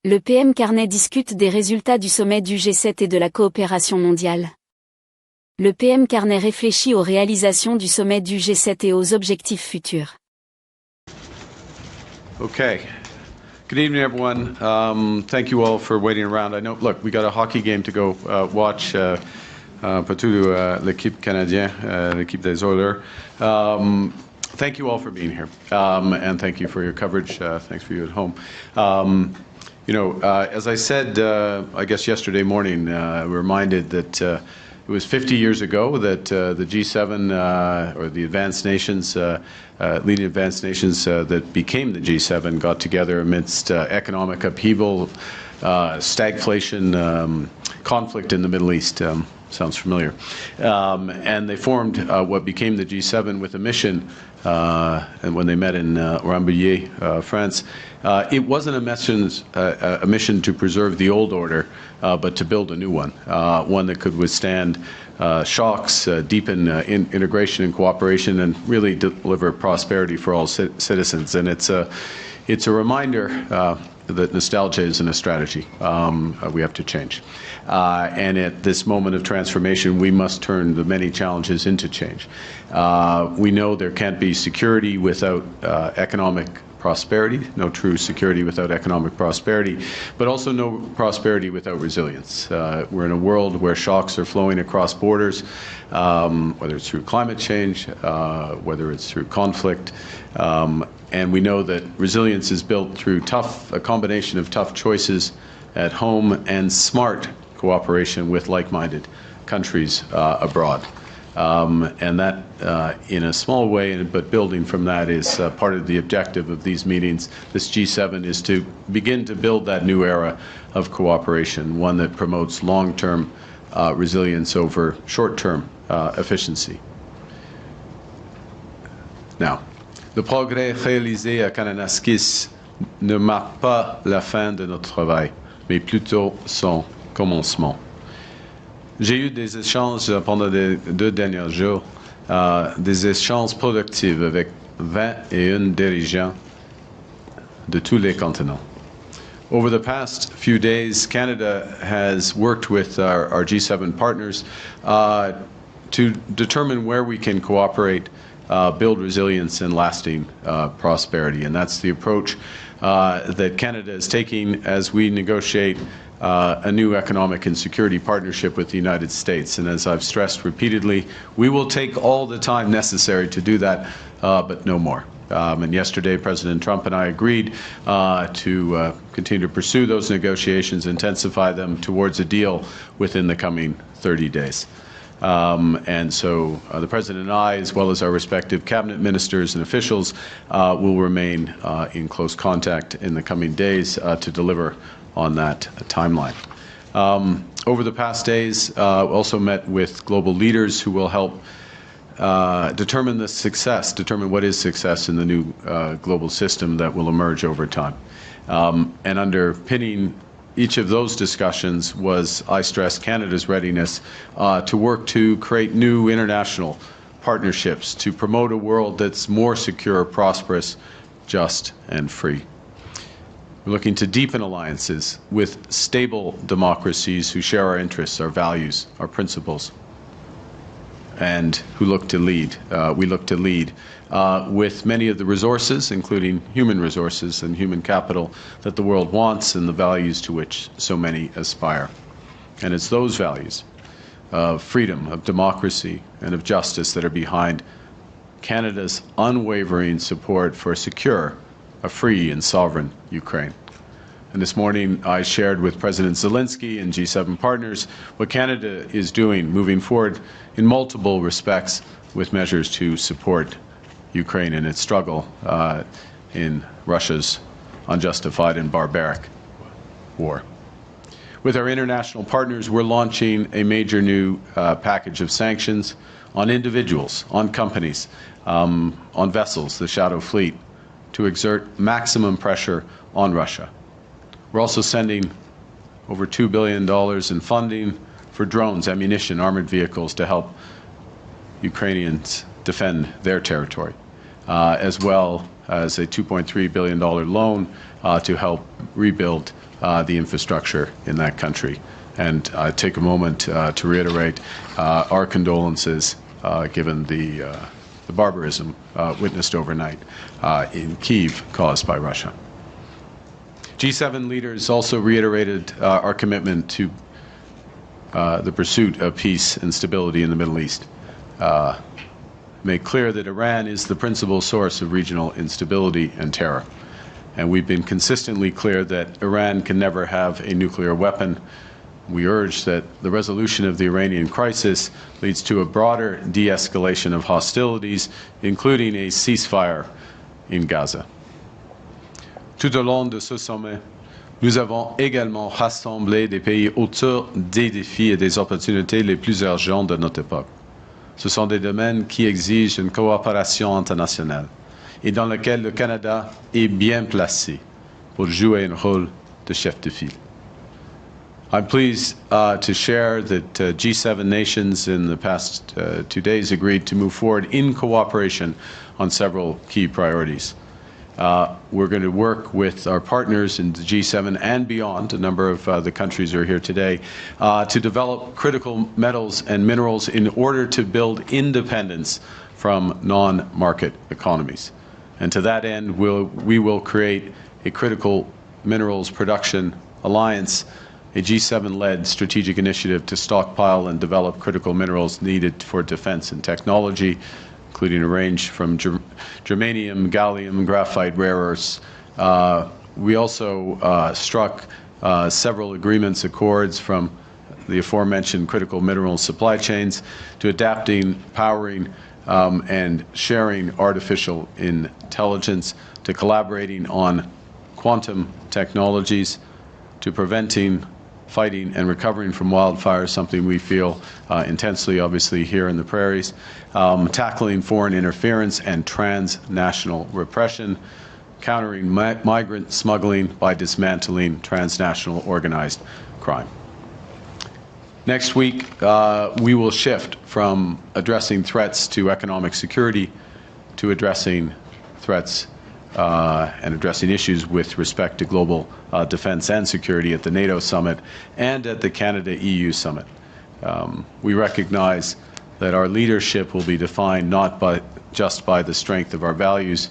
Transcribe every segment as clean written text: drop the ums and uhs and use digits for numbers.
Le PM Carney discute des résultats du sommet du G7 et de la coopération mondiale. Le PM Carney réfléchit aux réalisations du sommet du G7 et aux objectifs futurs. Okay. Good evening, everyone. Thank you all for waiting around. I know, look, we got a hockey game to go watch. Partout l'équipe canadienne, l'équipe des Oilers. Thank you all for being here, and thank you for your coverage. Thanks for you at home. As I said, I guess yesterday morning, reminded that it was 50 years ago that the G7, or the advanced nations, leading advanced nations that became the G7, got together amidst economic upheaval, stagflation, conflict in the Middle East. Sounds familiar. And they formed what became the G7 with a mission, and when they met in Rambouillet, France, it wasn't a mission to preserve the old order, but to build a new one, one that could withstand shocks, deepen integration and cooperation, and really deliver prosperity for all citizens. And it's a reminder that nostalgia isn't a strategy. We have to change. And at this moment of transformation, we must turn the many challenges into change. We know there can't be security without economic prosperity, no true security without economic prosperity, but also no prosperity without resilience. We're in a world where shocks are flowing across borders, whether it's through climate change, whether it's through conflict, and we know that resilience is built through a combination of tough choices at home and smart cooperation with like-minded countries abroad. And that, in a small way, but building from that, is part of the objective of these meetings. This G7 is to begin to build that new era of cooperation, one that promotes long-term resilience over short-term efficiency. Now, le progrès réalisé à Kananaskis ne marque pas la fin de notre travail, mais plutôt son commencement. J'ai eu des échanges pendant les 2 derniers jours, des échanges productifs avec 21 dirigeants de tous les continents. Over the past few days, Canada has worked with our G7 partners to determine where we can cooperate, build resilience and lasting prosperity. And that's the approach that Canada is taking as we negotiate a new economic and security partnership with the United States. And as I've stressed repeatedly, we will take all the time necessary to do that, but no more. And yesterday, President Trump and I agreed to continue to pursue those negotiations, intensify them towards a deal within the coming 30 days. And so the President and I, as well as our respective cabinet ministers and officials, will remain in close contact in the coming days to deliver on that timeline. Over the past days, also met with global leaders who will help determine what is success in the new global system that will emerge over time. And underpinning each of those discussions was, I stress, Canada's readiness to work to create new international partnerships to promote a world that's more secure, prosperous, just, and free. We're looking to deepen alliances with stable democracies who share our interests, our values, our principles, and who look to lead. We look to lead with many of the resources, including human resources and human capital, that the world wants and the values to which so many aspire. And it's those values of freedom, of democracy, and of justice that are behind Canada's unwavering support for a secure, a free and sovereign Ukraine. And this morning I shared with President Zelensky and G7 partners what Canada is doing, moving forward in multiple respects with measures to support Ukraine in its struggle in Russia's unjustified and barbaric war. With our international partners, we're launching a major new package of sanctions on individuals, on companies, on vessels, the Shadow Fleet, to exert maximum pressure on Russia. We're also sending over $2 billion in funding for drones, ammunition, armored vehicles to help Ukrainians defend their territory, as well as a $2.3 billion loan to help rebuild the infrastructure in that country. And take a moment to reiterate our condolences given the barbarism witnessed overnight in Kyiv caused by Russia. G7 leaders also reiterated our commitment to the pursuit of peace and stability in the Middle East. Make clear that Iran is the principal source of regional instability and terror. And we've been consistently clear that Iran can never have a nuclear weapon. We urge that the resolution of the Iranian crisis leads to a broader de-escalation of hostilities, including a ceasefire in Gaza. Tout au long de ce sommet, nous avons également rassemblé des pays autour des défis et des opportunités les plus urgents de notre époque. Ce sont des domaines qui exigent une coopération internationale et dans lesquels le Canada est bien placé pour jouer un rôle de chef de file. I'm pleased to share that G7 nations in the past 2 days agreed to move forward in cooperation on several key priorities. We're going to work with our partners in the G7 and beyond, a number of the countries are here today, to develop critical metals and minerals in order to build independence from non-market economies. And to that end, we will create a critical minerals production alliance, a G7-led strategic initiative to stockpile and develop critical minerals needed for defense and technology, including a range from germanium, gallium, graphite, rare earths. We also struck several agreements, accords from the aforementioned critical mineral supply chains to adapting, powering, and sharing artificial intelligence, to collaborating on quantum technologies, to preventing, fighting, and recovering from wildfires, something we feel intensely, obviously, here in the prairies, tackling foreign interference and transnational repression, countering migrant smuggling by dismantling transnational organized crime. Next week, we will shift from addressing threats to economic security to addressing threats and addressing issues with respect to global defense and security at the NATO summit and at the Canada-EU summit. We recognize that our leadership will be defined not just by the strength of our values,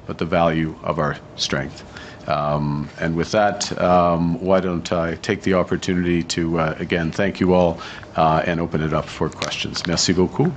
but the value of our strength. And with that, why don't I take the opportunity to, again, thank you all and open it up for questions. Merci beaucoup.